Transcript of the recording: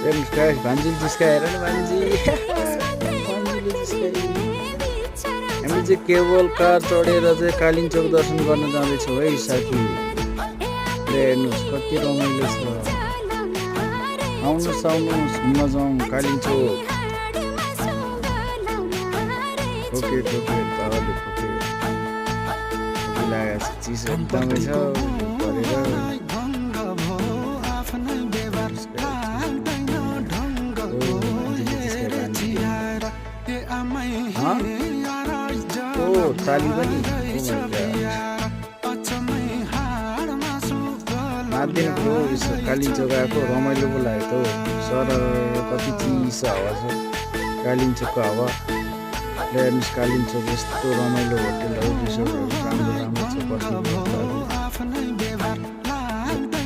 भान्जी जिस्काएर नि भान्जी हामी चाहिँ केबल कार चढेर चाहिँ कालिम्पोङ दर्शन गर्न जाँदैछौँ है साथी। हेर्नुहोस् कति रमाइलो छ। आउनुहोस् आउनुहोस् घुम्न जाउँ कालिम्पोङ। ठोके ठोके तहले ठोके लागेको छ चिसो एकदमै छ परेर। ताली पनि माध्यमको कालिम्पोङ गएको रमाइलो पो लाग्यो त हौ। सर कति चिसो हावा छ कालिम्पोङको हावा। हेर्नुहोस् कालिम्पोङ यस्तो रमाइलो होटेलहरू रिसोर्टहरू राम्रो राम्रो छ बस्नु।